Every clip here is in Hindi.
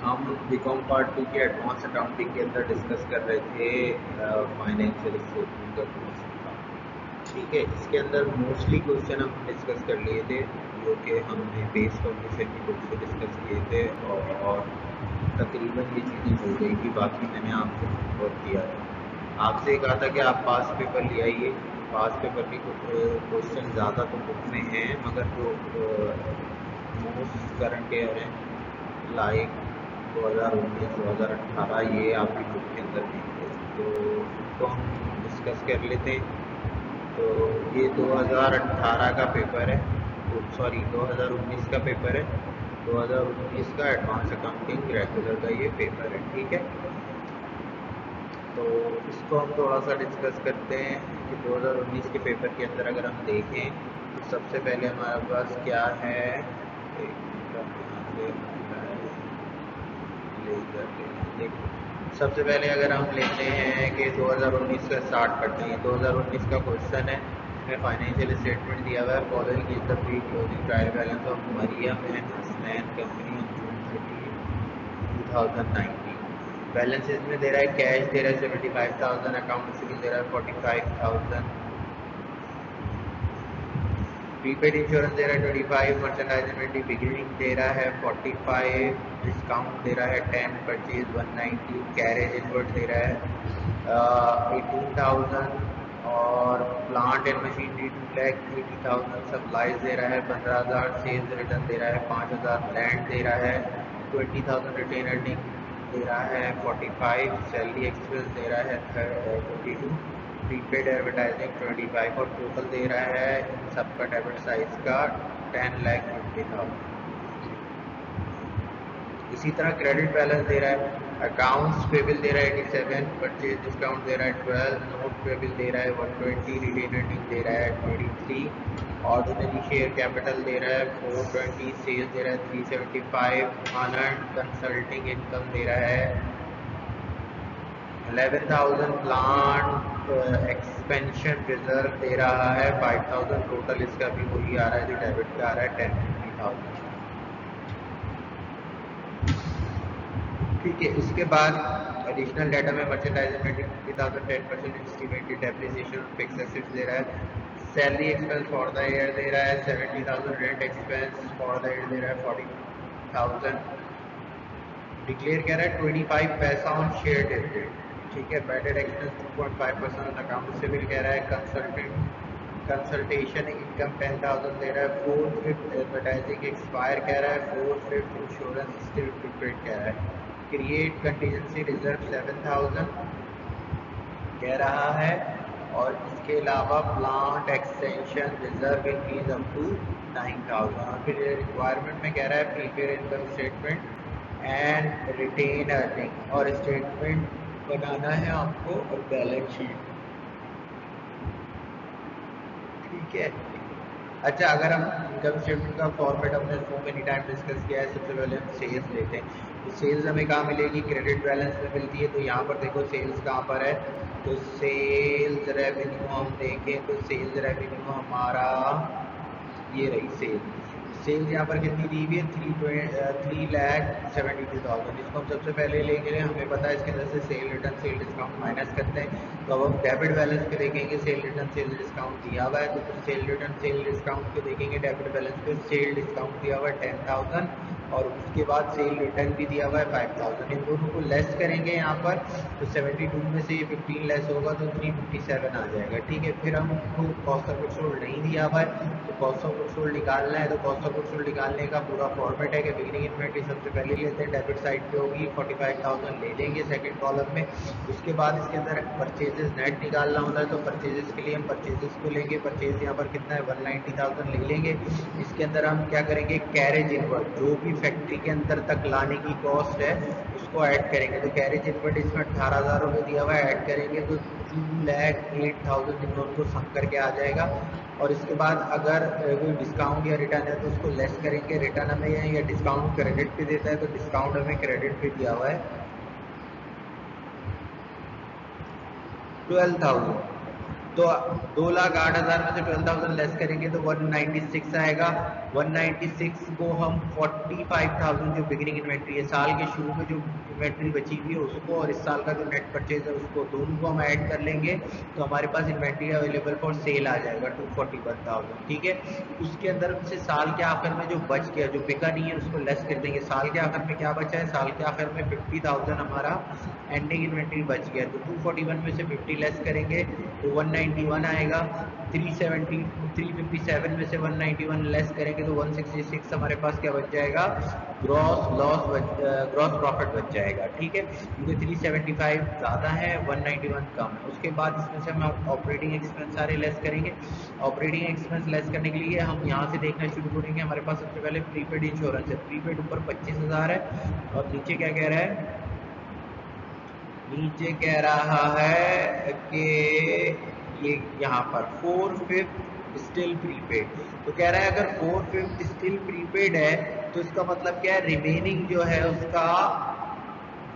हम बीकॉम पार्ट 2 के एडवांस अकाउंटिंग के अंदर डिस्कस कर रहे थे फाइनेंशियल स्टेटमेंट का क्वेश्चन था। ठीक है, इसके अंदर मोस्टली क्वेश्चन हम डिस्कस कर लिए थे जो कि हमने बेस कंडीशन की बुक से डिस्कस किए थे और तकरीबन ये चीज़ें हो गई थी। बाकी मैंने आपसे होमवर्क किया था, आपसे कहा था कि आप पास पेपर ले आइए। पास पेपर के कुछ क्वेश्चन ज़्यादा तो बुक में हैं, मगर जो मोस्ट करंट अफेयर हैं लाइक 2019-2018 ये आपकी बुक के अंदर नहीं है, तो इनको हम डिस्कस कर लेते हैं। तो ये 2018 का पेपर है, तो सॉरी 2019 का पेपर है। 2019 का एडवांस अकाउंटिंग रेगुलर का ये पेपर है। ठीक है, तो इसको हम थोड़ा सा डिस्कस करते हैं कि 2019 के पेपर के अंदर अगर हम देखें तो सबसे पहले हमारे पास क्या है। एक मिनट, हम यहाँ से सबसे पहले अगर हम लेते हैं कि 2019 का स्टार्ट करते हैं। 2019 का क्वेश्चन है, इसमें फाइनेंशियल स्टेटमेंट दिया हुआ है। Following is the pre closing trial balance of Mariam and Hasnain company on June 30, 2019। Balances में दे रहा है कैश दे रहा है 75,000, अकाउंट रिसीवेबल दे रहा है 45,000, प्रीपेड इंश्योरेंस दे रहा है 25, मर्चेंडाइज इन्वेंटरी बिगिनिंग दे रहा है 45, डिस्काउंट दे रहा है 10, परचेज 190, कैरेज इनवर्ट दे रहा है 18,000 और प्लांट एंड मशीनरी 2,80,000, सप्लाईज दे रहा है 15,000, सेल्स रिटर्न दे रहा है 5,000, लैंड दे रहा है 20,000, रिटेन अर्निंग दे रहा है 45, सैलरी एक्सपेंस दे रहा है 22, प्रीपेड एडवर्टाइजिंग 25 और टोटल दे रहा है इन सबका डेबिट साइज का 10,50,000। इसी तरह क्रेडिट बैलेंस दे रहा है, अकाउंट्स पेबल दे रहा है 87, परचेज डिस्काउंट दे रहा है 12, नोट पेबल दे रहा है 120, रिटेन अर्निंग दे रहा है 23, ऑर्डिनरी शेयर कैपिटल दे रहा है 420, सेल्स दे रहा है 375, अनअर्न्ड कंसल्टिंग इनकम दे रहा है 11,000, प्लांट एक्सपेंशन रिजर्व दे रहा है 5,000, टोटल इसका भी वही आ रहा है जो डेबिट का आ रहा है 10,50,000। ठीक है, इसके बाद एडिशनल डाटा में merchandise inventory 50,000, 10% estimated depreciation fix assets दे रहा है, salary expense for the year दे रहा है 70,000, rent expense for the year दे रहा है 40,000, डिक्लेयर कह रहा है 25 पैसा ऑन शेयर डिविडेंड। ठीक है, बैडेड एक्सपेंस 2.5% अकाउंट रिसीवेबल कह रहा है, कंसल्टेशन इनकम 10,000 दे रहा है, 4/5 एडवर्टाइजिंग एक्सपायर कह रहा है, 4/5 इंश्योरेंस स्टिल प्रीपेड कह रहा है, क्रिएट कंटीजेंसी रिजर्व 7,000 कह रहा है, और इसके अलावा plant extension reserve increase up to 9,000। और फिर रिक्वायरमेंट में कह रहा है prepaid income statement and retain earning, और स्टेटमेंट बनाना है आपको और बैलेंस शीट। ठीक है, अच्छा, अगर हम इनकम स्टेटमेंट का फॉर्मेट हमने सो मेनी टाइम डिस्कस किया है। सबसे पहले हम सेल्स लेते हैं, तो सेल्स हमें कहाँ मिलेगी, क्रेडिट बैलेंस में मिलती है। तो यहाँ पर देखो सेल्स कहाँ पर है, तो सेल्स रेवेन्यू हम देखें तो सेल्स रेवेन्यू हमारा ये रही सेल्स यहाँ पर कितनी दी हुई है 3,72,000। इसको हम सबसे पहले लेंगे, हमें पता है इसके अंदर से cell return sale discount minus करते हैं। तो अब हम डेबिट बैलेंस पे देखेंगे सेल रिटर्न सेल डिस्काउंट दिया हुआ है, तो फिर सेल रिटर्न सेल डिस्काउंट पे देखेंगे डेबिट बैलेंस पे सेल डिस्काउंट दिया हुआ है 10,000 और उसके बाद सेल रिटर्न भी दिया हुआ है 5,000। इन दोनों को लेस करेंगे यहाँ पर, तो 72 में से ये 15 लेस होगा तो 357 आ जाएगा। ठीक है, फिर हमको कॉस्ट ऑफ गुड्स सोल्ड नहीं दिया हुआ है, तो कॉस्ट ऑफ गुड्स सोल्ड निकालना है। तो कॉस्ट ऑफ गुड्स सोल्ड निकालने का पूरा फॉर्मेट है कि बिगिनिंग इन्वेंटरी सबसे पहले लेते हैं, डेबिट साइड पे होगी 45,000 ले लेंगे सेकंड कॉलम में। उसके बाद इसके अंदर परचेजेस नेट निकालना होता है, तो परचेजेस के लिए हम परचेजेस को लेंगे। परचेज यहाँ पर कितना है 190,000 ले लेंगे। इसके अंदर हम क्या करेंगे, कैरेज इनवर्ट जो भी फैक्ट्री के अंदर तक लाने की कॉस्ट है उसको ऐड करेंगे। तो कैरेज इनवर्ट इसमें 18,000 रुपये दिया हुआ है, ऐड करेंगे तो 2,08,000 इन दोनों को सम करके आ जाएगा। और इसके बाद अगर कोई डिस्काउंट या रिटर्न है तो उसको लेस करेंगे। रिटर्न हमें या डिस्काउंट क्रेडिट पे देता है, तो डिस्काउंट हमें क्रेडिट पे दिया हुआ है 12,000। तो 2,08,000 में से 12,000 लेस करेंगे तो 196 आएगा। 196 को हम 45,000 जो बिगिनिंग इन्वेंट्री है, साल के शुरू में जो इन्वेंट्री बची हुई है उसको, और इस साल का जो नेट परचेज है उसको, दोनों को हम ऐड कर लेंगे तो हमारे पास इन्वेंट्री अवेलेबल फॉर सेल आ जाएगा 241,000। ठीक है, उसके अंदर से साल के आखिर में जो बच गया, जो बिका नहीं है, उसको लेस कर देंगे। साल के आखिर में क्या बचा है, साल के आखिर में 50,000 हमारा एंडिंग इन्वेंट्री बच गया, तो 241 में से 50 लेस करेंगे तो 191 आएगा। 357 में से 191 लेस करेंगे तो 166 हमारे पास क्या बच जाएगा, ग्रॉस प्रॉफिट बच जाएगा। ठीक है, क्योंकि 375 ज़्यादा है, 191 कम है। उसके बाद इसमें से हम ऑपरेटिंग एक्सपेंस सारे लेस करेंगे। ऑपरेटिंग एक्सपेंस लेस करने के लिए हम यहाँ से देखना शुरू करेंगे। हमारे पास सबसे पहले प्रीपेड इंश्योरेंस है। प्रीपेड ऊपर 25,000 है और नीचे क्या कह रहा है, नीचे कह रहा है कि ये यहाँ पर 4/5 स्टिल प्रीपेड। तो कह रहा है अगर 4/5 स्टिल प्रीपेड है तो इसका मतलब क्या है, रिमेनिंग जो है उसका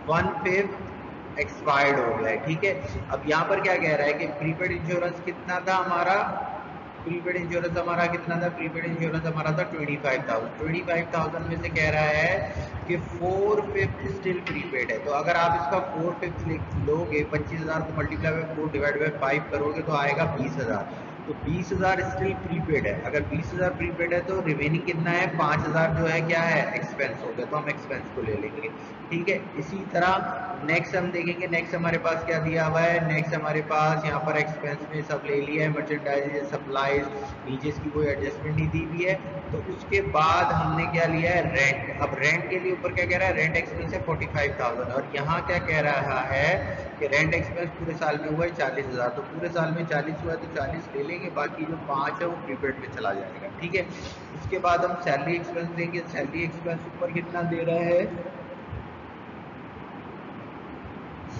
1/5 एक्सपायर्ड हो गया है। ठीक है, अब यहाँ पर क्या कह रहा है कि प्रीपेड इंश्योरेंस कितना था हमारा, प्रीपेड इंश्योरेंस हमारा कितना था, प्रीपेड इंश्योरेंस हमारा था 25,000। 25,000 में से कह रहा है कि 4/5 स्टिल प्रीपेड है। तो अगर आप इसका 4/5 लोगे, 25,000 को मल्टीप्लाई बाय 4 डिवाइड बाय 5 करोगे तो आएगा 20,000। तो 20,000 स्टिल प्रीपेड है। अगर 20,000 प्रीपेड है तो रिमेनिंग कितना है, 5,000 जो है क्या है, एक्सपेंस हो गया, तो हम एक्सपेंस को ले लेंगे। ठीक है, इसी तरह नेक्स्ट हम देखेंगे, नेक्स्ट हमारे पास क्या दिया हुआ है, नेक्स्ट हमारे पास यहाँ पर एक्सपेंस में सब ले लिया है, मर्चेंडाइज, सप्लाईज, नीचे इसकी कोई एडजस्टमेंट नहीं दी हुई है। तो उसके बाद हमने क्या लिया है, रेंट। अब रेंट के लिए ऊपर क्या कह रहा है, रेंट एक्सपेंस है 45,000 और यहाँ क्या कह रहा है कि रेंट एक्सपेंस पूरे साल में हुआ है 40,000। तो पूरे साल में 40 हुआ है तो 40 ले लेंगे, बाकी जो 5 है वो प्रीपेड में चला जाएगा। ठीक है, उसके बाद हम सैलरी एक्सपेंस देंगे। सैलरी एक्सपेंस ऊपर कितना दे रहा है,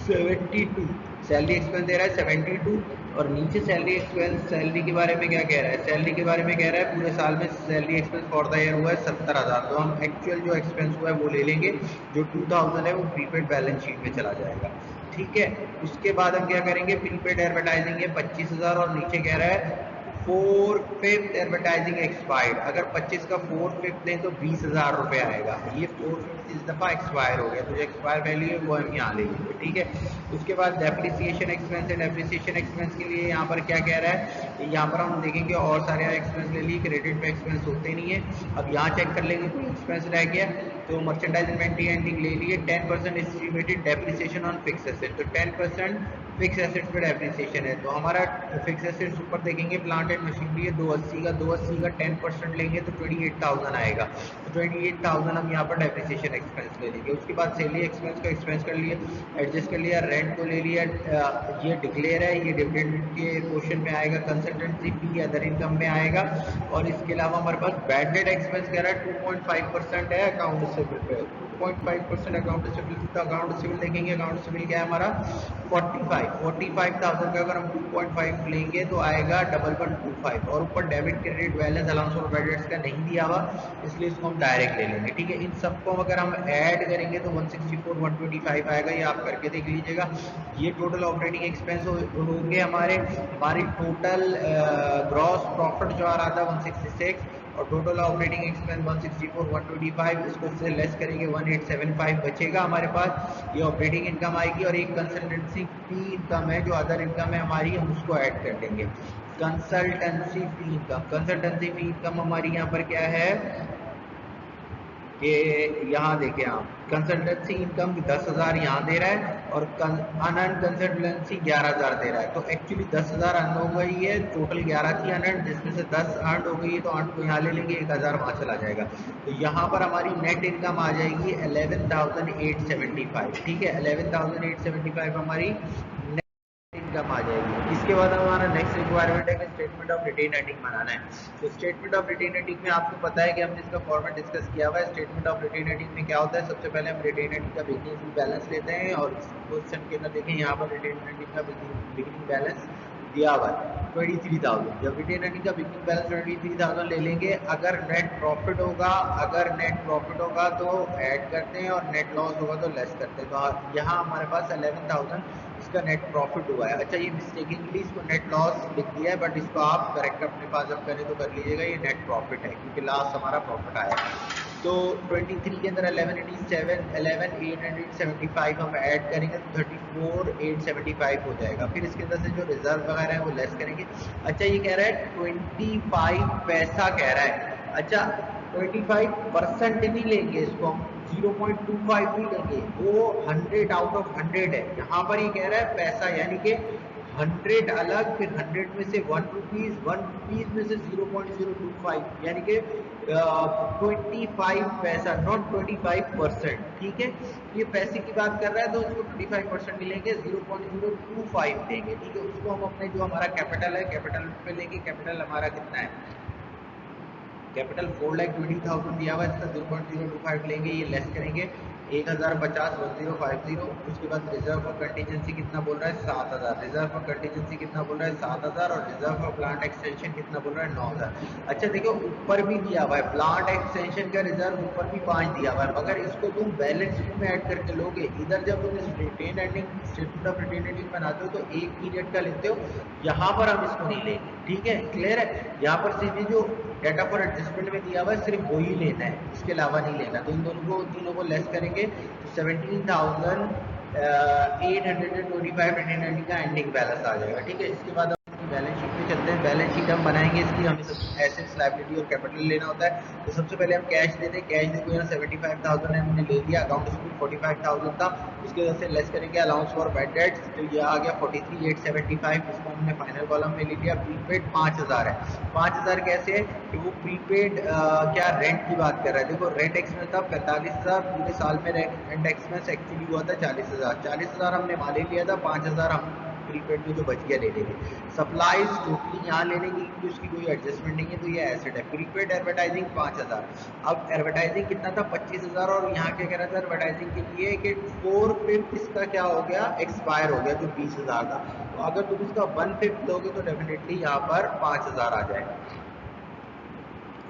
72। सैलरी एक्सपेंस दे रहा है 72 और नीचे सैलरी एक्सपेंस, सैलरी के बारे में क्या कह रहा है, सैलरी के बारे में कह रहा है पूरे साल में salary expense for the year हुआ है 70,000। तो हम एक्चुअल जो एक्सपेंस हुआ है वो ले लेंगे, जो 2,000 है वो प्रीपेड बैलेंस शीट में चला जाएगा। ठीक है, उसके बाद हम क्या करेंगे, प्रीपेड एडवर्टाइजिंग है 25,000 और नीचे कह रहा है 4/5 एडवर्टाइजिंग एक्सपायर्ड। अगर 25 का 4/5 दें तो 20,000 रुपये आएगा। ये 4/5 इस दफ़ा एक्सपायर हो गया, तो जो एक्सपायर वैल्यू है वो हम यहाँ ले लेंगे। ठीक है, उसके बाद डेप्रिसिएशन एक्सपेंस है। डेप्रिसिएशन एक्सपेंस के लिए यहाँ पर क्या कह रहा है, यहाँ पर हम देखेंगे और सारे एक्सपेंस ले लिए, क्रेडिट पे एक्सपेंस होते नहीं है। अब यहाँ चेक कर लेंगे कोई एक्सपेंस रह गया तो मर्चेंडाइज इन्वेंट्री एंडिंग ले लिए। 10% estimated depreciation on fix asset, तो 10% फिक्स एसेट्स पे डेप्रिसिएशन है। तो हमारा फिक्स एसेट्स ऊपर देखेंगे, प्लांट एंड मशीनरी है 280 का 10% लेंगे तो 28,000 आएगा। तो 28,000 हम यहाँ पर डेप्रिसिएशन एक्सपेंस ले लेंगे। उसके बाद सैलरी एक्सपेंस को एक्सपेंस कर लिया, एडजस्ट कर लिया, रेंट को ले लिया। ये डिक्लेयर है, ये डिविडेंड के क्वेश्चन में आएगा, कंसल्टेंसी फी अदर इनकम में आएगा। और इसके अलावा हमारे पास बैड डेट एक्सपेंस कह रहा है 2.5% है अकाउंट सिविल पे, 2.5% अकाउंट सिविल। तो अकाउंट सिविल देखेंगे, अकाउंट सिविल क्या है हमारा 45,000 का अगर हम 2.5 लेंगे तो आएगा 1125। और ऊपर डेबिट क्रेडिट बैलेंस अलाउंस और बैड का नहीं दिया हुआ, इसलिए इसको हम डायरेक्ट ले लेंगे। ठीक है, इन सबको अगर हम ऐड करेंगे तो 164 125 आएगा, ये आप करके देख लीजिएगा। ये टोटल ऑपरेटिंग एक्सपेंस होंगे हमारे। हमारी टोटल ग्रॉस प्रॉफिट जो आ रहा था 166 और टोटल ऑपरेटिंग एक्सपेंस 164 125, इसको से लेस करेंगे 1875 बचेगा हमारे पास। ये ऑपरेटिंग इनकम आएगी और एक कंसल्टेंसी फी इनकम है जो अदर इनकम है हमारी, हम उसको ऐड कर देंगे। कंसल्टेंसी फी इनकम, कंसल्टेंसी फी इनकम हमारी यहाँ पर क्या है कि यहाँ देखें आप, कंसल्टेंसी इनकम 10,000 यहाँ दे रहा है और अनअर्न कंसल्टेंसी 11,000 दे रहा है। तो एक्चुअली 10,000 अर्न हो गई है, टोटल 11 थी अनअर्न, जिसमें से 10 अर्न हो गई है, तो 8 को यहाँ ले लेंगे, 1,000 वहाँ चला जाएगा। तो यहाँ पर हमारी नेट इनकम आ जाएगी 11,875। ठीक है, 11,875 हमारी इनकम आ जाएगी। इसके बाद हमारा नेक्स्ट रिक्वायरमेंट है कि स्टेटमेंट ऑफ रिटेन अर्निंग बनाना है। तो स्टेटमेंट ऑफ रिटेन अर्निंग में आपको पता है कि हमने इसका फॉर्मेट डिस्कस किया हुआ है। स्टेटमेंट ऑफ रिटेन अर्निंग में क्या होता है, सबसे पहले हम रिटेन अर्निंग का बिगिनिंग बैलेंस लेते हैं और इस क्वेश्चन के अंदर देखें यहाँ पर रिटेन अर्निंग का बिगिनिंग बैलेंस दिया हुआ है 23,000। जब रिटेन अर्निंग का बिगनिंग बैलेंस 23,000 ले लेंगे, अगर नेट प्रॉफिट होगा तो ऐड करते हैं और नेट लॉस होगा तो लेस करते हैं। तो यहाँ हमारे पास 11,000 इसका नेट प्रॉफिट हुआ है। अच्छा, ये मिस्टेकिंगली इसको नेट लॉस लिख दिया है, बट इसको आप करेक्ट अपने पास जब करें तो कर लीजिएगा, ये नेट प्रॉफिट है क्योंकि लास्ट हमारा प्रॉफिट आया। तो 23 के अंदर 11,875 हम ऐड करेंगे तो 34,875 हो जाएगा। फिर इसके अंदर से जो रिजर्व वगैरह है वो लेस करेंगे। अच्छा, ये कह रहा है 25 पैसा कह रहा है। अच्छा, 25% नहीं लेंगे इसको हम, 0.25 नहीं लेंगे, वो 100 आउट ऑफ 100 है। यहाँ पर ये कह रहा है पैसा, यानी कि 100 अलग, फिर 100 में से 1 रुपीज, 1 रुपीज में से 0.025, यानी कि 25 पैसा, नॉट 25%। ठीक है, ये पैसे की बात कर रहा है तो उसको 25% मिलेंगे, 0.025 देंगे। ठीक है, उसको हम अपने जो हमारा कैपिटल है, कैपिटल पे लेंगे। कैपिटल हमारा कितना है? कैपिटल 4,20,000 दिया हुआ है, इसका 0.025 लेंगे, ये लेस करेंगे 1,050, 1050। उसके बाद रिजर्व फॉर कंटीजेंसी कितना बोल रहा है? 7,000। रिजर्व फॉर कंटीजेंसी कितना बोल रहा है? 7,000। और रिजर्व फॉर प्लांट एक्सटेंशन कितना बोल रहा है? 9,000। अच्छा देखो, ऊपर भी दिया हुआ है प्लांट एक्सटेंशन का रिजर्व, ऊपर भी 5 दिया हुआ है, मगर इसको तुम बैलेंस शीट में ऐड करके लोगे। इधर जब तुम retain earning, statement of retain earning बनाते हो तो एक पीरियड का लेते हो, यहाँ पर हम इसको नहीं लेंगे। ठीक है, क्लियर है? यहाँ पर सिर्फ जो डेटा फॉर एडजस्टमेंट में दिया हुआ है सिर्फ वही लेना है, इसके अलावा नहीं लेना। तो इन दोनों को, तीनों को लेस करेंगे तो 17,825 रिटेन अर्निंग का एंडिंग बैलेंस आ जाएगा। ठीक है, इसके बाद बैलेंस शीट पे चलते हैं। बैलेंस शीट हम बनाएंगे, इसकी हमें सब एसेट्स, लायबिलिटी और कैपिटल लेना होता है। तो सबसे पहले हम कैश देते हैं। कैश देखो यहाँ 75,000 हमने ले लिया, अकाउंट रिसीवेबल 45,000 था, उसके वजह से लेस करेंगे अलाउंस फॉर बैड डेट्स, तो ये आ गया 43,875, इसको हमने फाइनल कॉलम में ले लिया। प्रीपेड 5,000 है। 5,000 कैसे है कि वो प्रीपेड क्या रेंट की बात कर रहा है। देखो, रेंट एक्सपेंस था 45,000, पूरे साल में रेंट एक्सपेंस एक्चुअली हुआ था 40,000। 40,000 हमने वहाँ ले लिया था, 5,000 हम प्रीपेड में जो बच गया ले लेंगे। सप्लाईज टोटली यहाँ ले लेंगे क्योंकि उसकी कोई एडजस्टमेंट नहीं है, तो ये एसेट है। Prepaid advertising 5,000। अब एडवर्टाइजिंग कितना था? 25,000। और यहाँ क्या कह रहा था एडवर्टाइजिंग के लिए कि 4/5 इसका क्या हो गया? एक्सपायर हो गया, जो 20,000 था। तो अगर तुम इसका 1/5 दोगे तो डेफिनेटली यहाँ पर 5,000 आ जाएगा।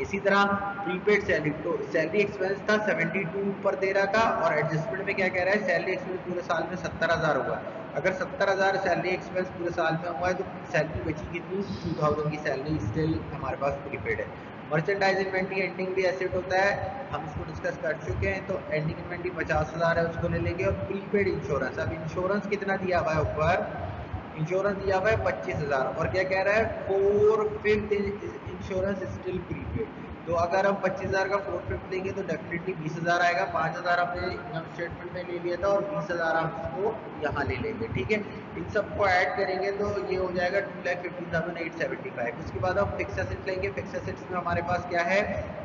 इसी तरह प्रीपेड सैलरी, तो सैलरी एक्सपेंस था 72 ऊपर दे रहा था, और एडजस्टमेंट में क्या कह रहा है? सैलरी एक्सपेंस पूरे साल में 70,000 हुआ। अगर 70,000 सैलरी एक्सपेंस पूरे साल में हुआ है तो सैलरी बची कितनी? 2,000 की सैलरी स्टिल हमारे पास प्रीपेड है। मर्चेंडाइज इन्वेंट्री एंडिंग भी एसेट होता है, हम इसको डिस्कस कर चुके हैं। तो एंडिंग इन्वेंट्री 50,000 है, उसको ले लेंगे। और प्रीपेड इंश्योरेंस, अब इंश्योरेंस कितना दिया हुआ है ऊपर? इंश्योरेंस दिया हुआ है 25,000। और क्या कह रहा है? 4/5 इंश्योरेंस स्टिल प्रीपेड। तो अगर हम 25,000 का 4/5 लेंगे तो डेफिनेटली 20,000 आएगा। 5,000 हमने इनकम स्टेटमेंट में ले लिया था और 20,000 हम इसको यहाँ ले लेंगे। ठीक है, इन सबको ऐड करेंगे तो ये हो जाएगा 2,50,875। उसके बाद हम फिक्स एसेट्स लेंगे। फिक्स एसेट्स में हमारे पास क्या है?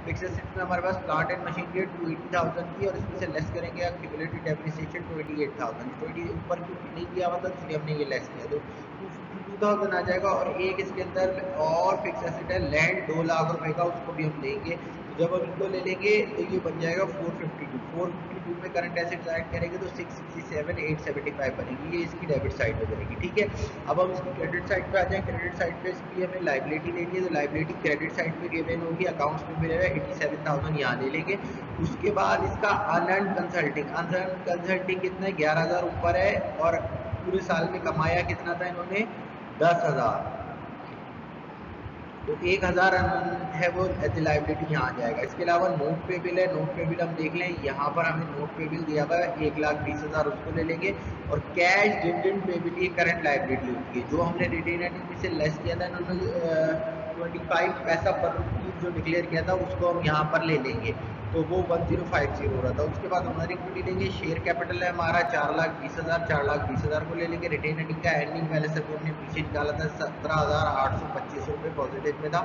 फिक्स एसेट्स में हमारे पास प्लांट एंड मशीनरी 280,000 की, और इसमें से लेस करेंगे एक्यूमुलेटेड डेप्रिसिएशन 28,000। 20 ऊपर क्योंकि नहीं दिया हुआ था इसलिए हमने ये लेस किया, तो 252,000 आ जाएगा। और एक इसके अंदर और फिक्स एसेट है लैंड 2 लाख रुपए का, उसको भी हम लेंगे। तो जब हम इनको ले लेंगे तो ये बन जाएगा 452 में करंट एसेट्स ऐड करेंगे तो 667,875 बनेगी, ये इसकी डेबिट साइड पे बनेगी। ठीक है, अब हम इसकी क्रेडिट साइड पे आ जाए। क्रेडिट साइड पे इसकी हमें लाइबिलिटी लेनी है, तो लाइबिलिटी क्रेडिट साइड पे गिवन होगी, अकाउंट्स में मिलेगा 87,000, यहाँ ले लेंगे। उसके बाद इसका अनअर्न्ड कंसल्टिंग, अनअर्न्ड कंसल्टिंग कितना है? 11,000 ऊपर है, और पूरे साल में कमाया कितना था इन्होंने? 10,000। तो 1,000 है वो एज लाइबिलिटी यहाँ आ जाएगा। इसके अलावा नोट पे बिल है, नोट पे बिल हम देख लें, यहाँ पर हमें नोट पे बिल दिया हुआ है 1,20,000, उसको ले लेंगे। और कैश डिविडेंड पेबिलिटी ये करंट लाइबिलिटी होती है, जो हमने रिटेन अर्निंग में से लेस किया था इन्होंने 25 पैसा पर रुपीज जो डिक्लेयर किया था उसको हम यहाँ पर ले लेंगे, तो वो 1050 हो रहा था। उसके बाद हमारी इक्विटी लेंगे। शेयर कैपिटल है हमारा 4,20,000, 4,20,000 को ले लेंगे। रिटेन अर्निंग का एंडिंग बैलेंस अभी हमने पीछे निकाला था 17,825 रुपये पॉजिटिव में था,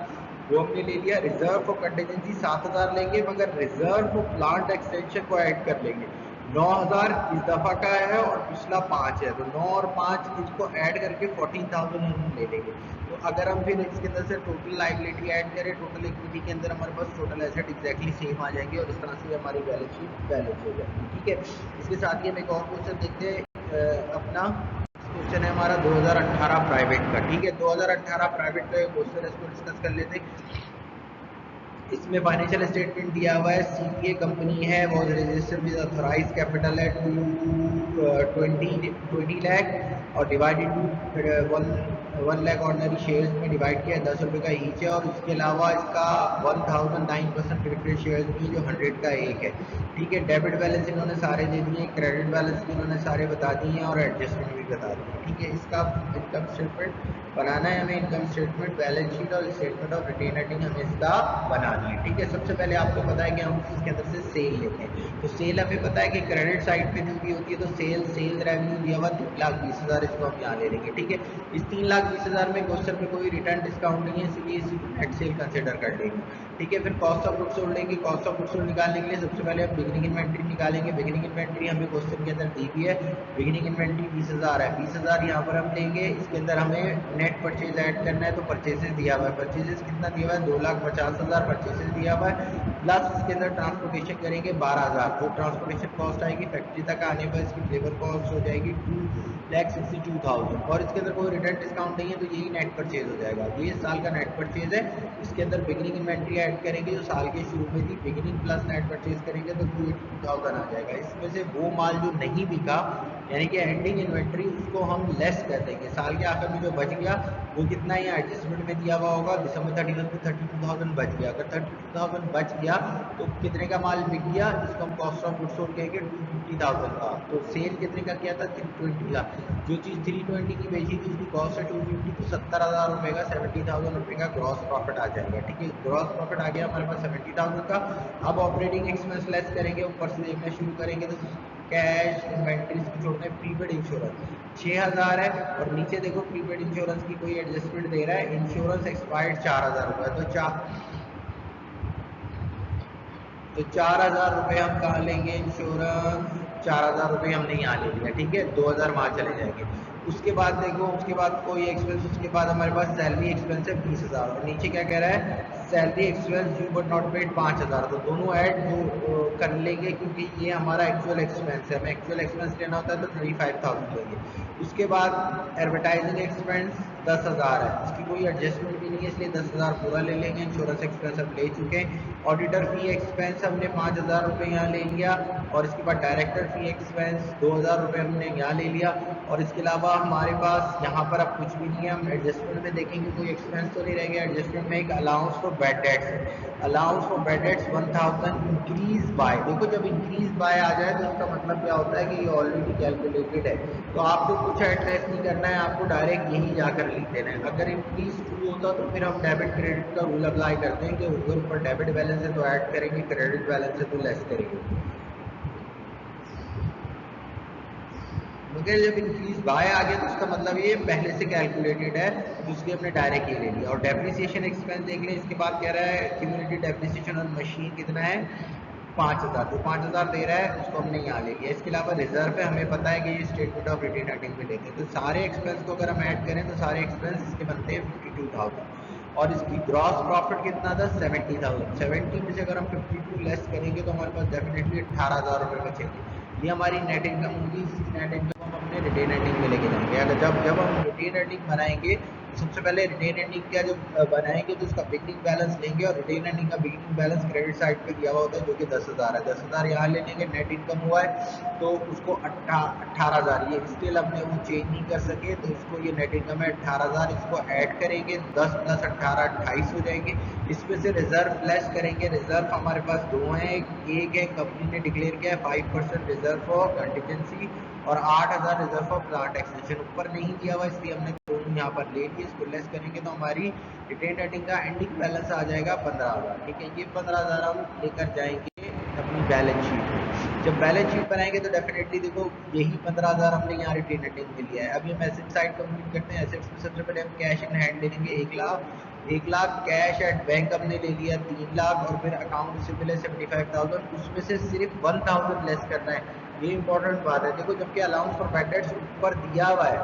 वो हमने ले लिया। रिजर्व फॉर कंटीजेंसी 7,000 लेंगे, मगर रिजर्व फॉर प्लांट एक्सटेंशन को ऐड कर लेंगे। 9,000 इस दफा का है और पिछला 5 है, तो 9 और 5 इसको ऐड करके 14,000 हम ले लेंगे। तो अगर हम फिर इसके अंदर से टोटल लाइबिलिटी ऐड करें, टोटल इक्विटी के अंदर हमारे पास टोटल एसेट एग्जैक्टली सेम आ जाएंगे, और इस तरह से हमारी बैलेंस शीट बैलेंस हो जाएगी। ठीक है, इसके साथ ही हम एक और क्वेश्चन देखते हैं अपना क्वेश्चन है हमारा 2018 प्राइवेट का। ठीक है, 2018 प्राइवेट का क्वेश्चन है, इसको डिस्कस कर लेते हैं। इसमें फाइनेंशियल स्टेटमेंट दिया हुआ है, सीपीए कंपनी है, वो रजिस्टर्ड विद ऑथराइज कैपिटल है 20 लाख और divided to 1 lakh ordinary shares में डिवाइड किया 10 रुपये का ईच है, और उसके अलावा इसका 1009% प्रिफरेंस शेयर्स भी जो 100 का एक है। ठीक है, डेबिट बैलेंस इन्होंने सारे दे दिए, क्रेडिट बैलेंस भी इन्होंने सारे बता दिए हैं और एडजस्टमेंट भी बता दी है। ठीक है, इसका इनकम स्टेटमेंट बनाना है हमें, इनकम स्टेटमेंट, बैलेंस शीट और स्टेटमेंट ऑफ रिटेन अर्निंग हमें इसका बनाना है। ठीक है, सबसे पहले आपको पता है कि हम इसके अंदर से सेल लेते हैं, तो सेल हमें पता है कि क्रेडिट साइड पे जो भी होती है तो सेल रेवेन्यू दिया हुआ 3,20,000, इसको हम यहाँ ले लेंगे। ठीक है, इस 3,20,000 में क्वेश्चन में कोई रिटर्न डिस्काउंट नहीं है, इसलिए इसी नेट सेल कंसिडर कर लेंगे। ठीक है, फिर कॉस्ट ऑफ गुड्स सोल्ड लेंगे। कॉस्ट ऑफ गुड्स सोल्ड निकालने के लिए सबसे पहले हम बिगिनिंग इन्वेंट्री निकालेंगे। बिगिनिंग इन्वेंट्री हमें क्वेश्चन के अंदर दी हुई है, बिगिनिंग इन्वेंट्री 20,000 है, 20,000 यहाँ पर हम लेंगे। इसके अंदर हमें नेट परचेज ऐड करना है, तो परचेजेस दिया हुआ है, परचेजेस कितना दिया हुआ है 2,50,000 परचेजेस दिया हुआ है, प्लस इसके अंदर ट्रांसपोर्टेशन करेंगे 12,000, तो ट्रांसपोर्टेशन कॉस्ट आएगी फैक्ट्री तक आने पर, इसकी लेबर कॉस्ट हो जाएगी 2,62,000, और इसके अंदर कोई रिटर्न डिस्काउंट नहीं है, तो यही नेट परचेज हो जाएगा। ये साल का नेट परचेज है। इसके अंदर बिगिनिंग इन्वेंट्री ऐड करेंगे जो साल के शुरू में थी, बिगिनिंग प्लस नेट परचेज करेंगे तो 282,000 आ जाएगा। इसमें से वो माल जो नहीं बिका यानी कि एंडिंग इन्वेंट्री, उसको हम लेस कर देंगे। साल के आखिर में जो बच गया वो कितना ही एडजस्टमेंट में दिया हुआ होगा, दिसंबर 31 को 32,000 बच गया। अगर 32,000 बच गया तो कितने का माल बिक गया, जिसको हम कॉस्ट ऑफ गुड्स सोल्ड कहेंगे 250,000 का। तो सेल कितने का किया था 320 का, जो चीज़ 320 की बेची थी उसकी कॉस्ट है 250, तो 70,000 रुपये का 70,000 रुपये का ग्रॉस प्रॉफिट आ जाएगा। ठीक है, ग्रॉस प्रॉफिट आ गया हमारे पास 70,000 का। अब ऑपरेटिंग एक्सपेंस लेस करेंगे, ऊपर से देखना शुरू करेंगे तो कैश इन्वेंट्रीज को छोड़ने प्रीपेड इंश्योरेंस 6,000 है, और नीचे देखो प्रीपेड इंश्योरेंस की कोई एडजस्टमेंट दे रहा है, इंश्योरेंस एक्सपायर्ड 4,000 रुपये, तो 4,000 रुपये हम कहाँ लेंगे, इंश्योरेंस 4,000 रुपये हमने यहाँ ले लिया। ठीक है, 2,000 वहाँ चले जाएंगे। उसके बाद देखो, उसके बाद कोई एक्सपेंस, उसके बाद हमारे पास सैलरी एक्सपेंस है 20,000, और नीचे क्या कह रहा है, salary expense due but not paid 5,000, तो दोनों ऐड कर लेंगे क्योंकि ये हमारा एक्चुअल एक्सपेंस है, हमें एक्चुअल एक्सपेंस लेना होता है तो 35,000 लेंगे। उसके बाद एडवर्टाइजिंग एक्सपेंस 10,000 है, इसकी कोई एडजस्टमेंट भी नहीं है, इसलिए 10,000 पूरा ले लेंगे। इंश्योरेंस एक्सपेंस हम ले चुके हैं। ऑडिटर फी एक्सपेंस हमने 5,000 रुपये यहाँ ले लिया, और इसके बाद डायरेक्टर फी एक्सपेंस 2,000 रुपये हमने यहाँ ले लिया, और इसके अलावा हमारे पास यहाँ पर अब कुछ भी नहीं है। हम एडजस्टमेंट में देखेंगे कोई एक्सपेंस तो नहीं रहेगा। एडजस्टमेंट में एक अलाउंस फॉर बैड डेट्स है, allowance for bad debts 1,000 increase by, देखो जब इंक्रीज बाय आ जाए तो इसका मतलब क्या होता है कि ये ऑलरेडी कैलकुलेटेड है, तो आपको कुछ एडजस्ट नहीं करना है, आपको डायरेक्ट यही जाकर लिख देना है। अगर इंक्रीज ट्रू होता तो फिर हम डेबिट क्रेडिट का रूल अप्लाई करते हैं कि अगर ऊपर डेबिट बैलेंस है तो ऐड करेंगे, क्रेडिट बैलेंस है तो लेस करेंगे। मगर जब इंक्रीज बाय आ गया तो उसका मतलब ये पहले से कैलकुलेटेड है, जिसके हमने डायरेक्ट ये ले लिया। और डेप्रिसिएशन एक्सपेंस देख लें, इसके बाद कह रहा है क्यूमुलेटिव डेप्रिसिएशन ऑन मशीन कितना है 5,000, तो 5,000 दे रहा है, उसको हमने यहाँ ले लिया। इसके अलावा रिजर्व है, हमें पता है कि ये स्टेटमेंट ऑफ रिटेन अर्निंग में लेते हैं, तो सारे एक्सपेंस को अगर हम ऐड करें तो सारे एक्सपेंस इसके बनते हैं 52,000, और इसकी ग्रॉस प्रॉफिट कितना था 70,000। 70 में से अगर हम 52 लेस करेंगे तो हमारे पास डेफिनेटली 18,000 रुपये बचेंगे। ये हमारी नेट इनकम होगी। इस नेट इनकम हम अपने रिटेन अर्निंग में लेके जाएंगे। अगर जब हम रिटेन अर्निंग बनाएंगे तो सबसे पहले रिटेन अर्निंग का जब बनाएंगे तो उसका बिगिनिंग बैलेंस लेंगे, और रिटेन अर्निंग का बिगिनिंग बैलेंस क्रेडिट साइड पे दिया हुआ होता है जो कि 10,000 है। 10,000 यहाँ ले लेंगे, नेट इनकम हुआ है तो उसको 18,000, ये स्टिल अपने वो चेंज नहीं कर सके तो इसको ये नेट इनकम है 18,000, इसको ऐड करेंगे 10 + 18 28 हो जाएंगे। इसमें से रिजर्व लेस करेंगे। रिजर्व हमारे पास दो हैं, एक है कंपनी ने डिक्लेयर किया है 5% रिजर्व फॉर कंटीजेंसी और 8,000 रिजर्व फॉर प्लांट एक्सटेंशन, ऊपर नहीं दिया हुआ इसलिए हमने दोनों यहाँ पर ले लिए। इसको लेस करेंगे तो हमारी रिटेन अर्निंग का एंडिंग बैलेंस आ जाएगा 15,000। ठीक है, ये 15,000 हम लेकर जाएंगे अपनी बैलेंस शीट में। जब बैलेंस शीट बनाएंगे तो डेफिनेटली देखो यही 15,000 हमने यहाँ रिटेन अर्निंग में लिया है। अब ये एसेट साइड कंप्लीट करते हैं। एसेट्स में सबसे पहले हम कैश इन हैंड ले लेंगे 1 लाख, कैश एट बैंक हमने ले लिया 3 लाख, और फिर अकाउंट रिसीवेबल है 75,000, उसमें से सिर्फ 1,000 लेस करना है। ये इंपॉर्टेंट बात है। देखो जबकि अलाउंस फॉर बैड डेट्स ऊपर दिया हुआ है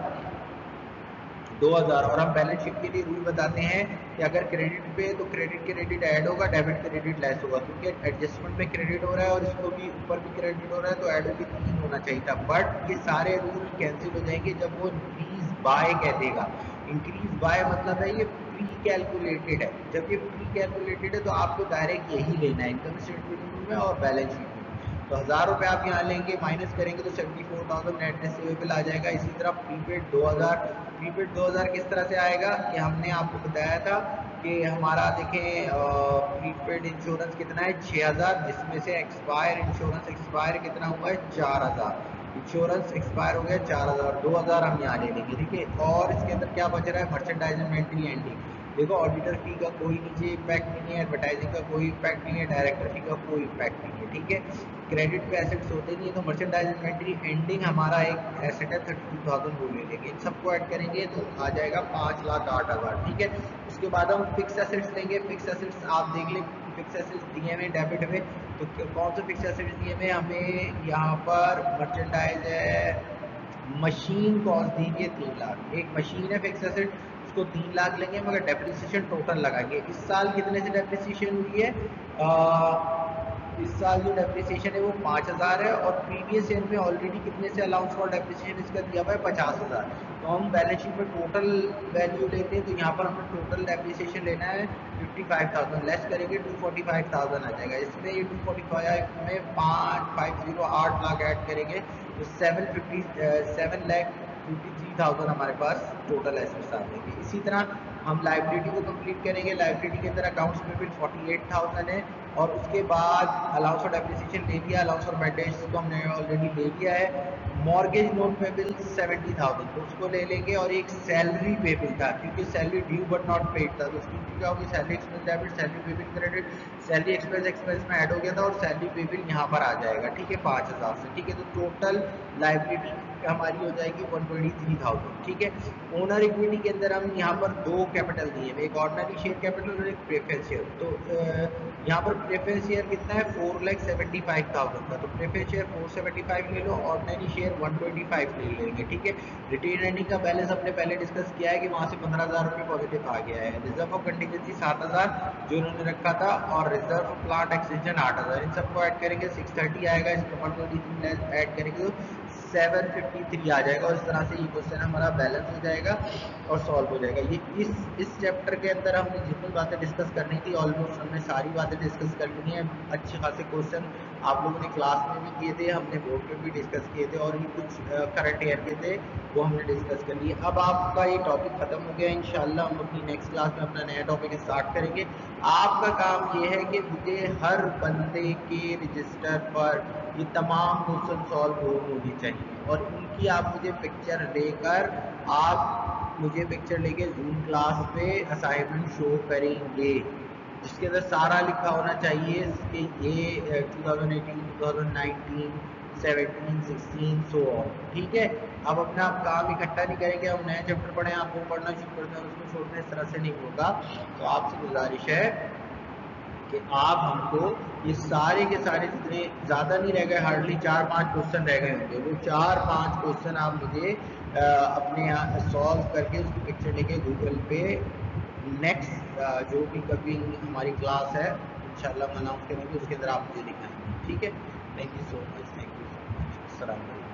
2,000, और हम बैलेंस शीट के लिए रूल बताते हैं कि अगर क्रेडिट पे तो क्रेडिट ऐड होगा, डेबिट क्रेडिट लेस होगा, क्योंकि एडजस्टमेंट में क्रेडिट हो रहा है और इसको भी ऊपर भी क्रेडिट हो रहा है, तो ऐड भी 3 होना चाहिए था। बट ये सारे रूल कैंसिल हो जाएंगे जब वो इंक्रीज बाय कह देगा। इंक्रीज बाय मतलब है ये प्री कैलकुलेटेड है। जब ये प्री कैलकुलेटेड है तो आपको डायरेक्ट यही लेना है इनकम स्टेटमेंट में और बैलेंस शीट में। तो 1000 रुपये आप यहाँ लेंगे, माइनस करेंगे तो 74,000 नेट रिसीवेबल आ जाएगा। इसी तरह प्रीपेड 2000 किस तरह से आएगा कि हमने आपको बताया था कि हमारा देखें प्रीपेड इंश्योरेंस कितना है 6000, जिसमें से एक्सपायर इंश्योरेंस एक्सपायर कितना हुआ है 4000। इंश्योरेंस एक्सपायर हो गया 4000, 2000 हम यहाँ ले लेंगे, ठीक है। और इसके अंदर क्या बच रहा है, मर्चेंडाइज इन्वेंटरी एंडिंग। देखो ऑडिटर फी का कोई नीचे इम्पैक्ट नहीं है, एडवर्टाइजिंग का कोई इम्पैक्ट नहीं है, डायरेक्टर फी का कोई इम्पैक्ट नहीं है, ठीक है। क्रेडिट पे एसेट्स होते नहीं है, तो मर्चेंडाइज इन्वेंटरी एंडिंग हमारा एक एसेट है 32,000 वो ले लेंगे। इन सबको ऐड करेंगे तो आ जाएगा 5,08,000, ठीक है। उसके बाद हम फिक्स एसेट्स लेंगे। फिक्स एसेट्स आप देख लें, फिक्स एसेट्स दिए हुए डेबिट में, तो कौन से फिक्स एसेट्स दिए हुए हमें, यहाँ पर मर्चेंडाइज है, मशीन कॉस्ट दी हुई है 3 लाख। एक मशीन है फिक्स एसेट, उसको 3 लाख लेंगे, मगर डेप्रिसिएशन टोटल लगाएंगे। इस साल कितने से डेप्रिसिएशन हुई है, इस साल जो डेप्रिसिएशन है वो 5,000 है, और प्रीवियस ईयर में ऑलरेडी कितने से अलाउंस फॉर डेप्रिसिएशन इसका दिया हुआ है 50,000। तो हम बैलेंस शीट में टोटल वैल्यू लेते हैं, तो यहाँ पर हमें टोटल डेप्रिसिएशन लेना है 55,000, लेस करेंगे 245,000 आ जाएगा। इसमें ये 245 में 5,508 लाख ऐड करेंगे तो 7,53,000 हमारे पास टोटल एसेट्स आ जाएंगे। इसी तरह हम लाइबिलिटी को कंप्लीट करेंगे। लाइबिलिटी के अंदर अकाउंट्स पेबल 48,000 है, और उसके बाद अलाउंस फॉर डेप्रिसिएशन ले लिया, अलाउंस फॉर मेंटेनेंस को हमने ऑलरेडी ले लिया है। मॉर्गेज लोन पेबल 70,000, तो उसको ले लेंगे। और एक सैलरी पेबल था, क्योंकि salary due but not paid था, तो उसकी क्या होगी, salary expense debit, salary payable credit, salary expense में ऐड हो गया था, और सैलरी पेबल यहाँ पर आ जाएगा, ठीक है, 5,000 से, ठीक है। तो टोटल लाइबिलिटी हमारी हो जाएगी 123,000, ठीक है। ओनर इक्विटी के अंदर हम यहाँ पर 2 कैपिटल दिए, एक ऑर्डिनरी शेयर कैपिटल और एक प्रेफरेंस शेयर। तो यहाँ पर प्रेफरेंस शेयर कितना है 4,75,000 का, तो प्रेफरेंस शेयर 475 ले लो, ऑर्डिनरी शेयर 125 ले लेंगे, ठीक है। रिटेन अर्निंग का बैलेंस हमने पहले डिस्कस किया है कि वहाँ से 15,000 रुपये पॉजिटिव आ गया है। रिजर्व ऑफ कंटीजेंसी 7,000 जो इन्होंने रखा था, और रिजर्व ऑफ प्लांट एक्सटेंशन 8,000, इन सबको ऐड करेंगे 630 आएगा। इसको 123 ऐड करेंगे तो 753 आ जाएगा, और इस तरह से ये क्वेश्चन हमारा बैलेंस हो जाएगा और सॉल्व हो जाएगा। ये इस चैप्टर के अंदर हमने जितनी बातें डिस्कस करनी थी ऑलमोस्ट हमने सारी बातें डिस्कस कर ली हैं। अच्छे खासे क्वेश्चन आप लोगों ने क्लास में भी किए थे, हमने बोर्ड पे भी डिस्कस किए थे, और ये कुछ करंट ईयर के थे वो हमने डिस्कस कर लिए। अब आपका ये टॉपिक खत्म हो गया, इंशाल्लाह हम अपनी नेक्स्ट क्लास में अपना नया टॉपिक स्टार्ट करेंगे। आपका काम ये है कि मुझे हर बंदे के रजिस्टर पर ये तमाम क्वेश्चन सॉल्व होनी चाहिए, और उनकी आप मुझे पिक्चर लेकर आप मुझे पिक्चर लेके जूम क्लास पे असाइनमेंट शो करेंगे, जिसके अंदर सारा लिखा होना चाहिए कि ये 2018, 2019, 17, 16 सो ऑन, ठीक है। अब अपना आप काम इकट्ठा नहीं करेंगे, हम नया चैप्टर पढ़ें, आपको पढ़ना शुरू कर दें और उसको छोड़ना इस तरह से नहीं होगा। तो आपसे गुजारिश है कि आप हमको ये सारे के सारे जितने ज़्यादा नहीं रह गए, हार्डली 4-5 क्वेश्चन रह गए होंगे, वो 4-5 क्वेश्चन आप मुझे अपने यहाँ सॉल्व करके उसकी पिक्चर लेके गूगल पे नेक्स्ट जो भी कभी हमारी क्लास है इंशाल्लाह हम अनाउंस करेंगे, उसके अंदर आप मुझे दिखाएंगे, ठीक है। Thank you so much, thank you so much, अस्सलाम वालेकुम।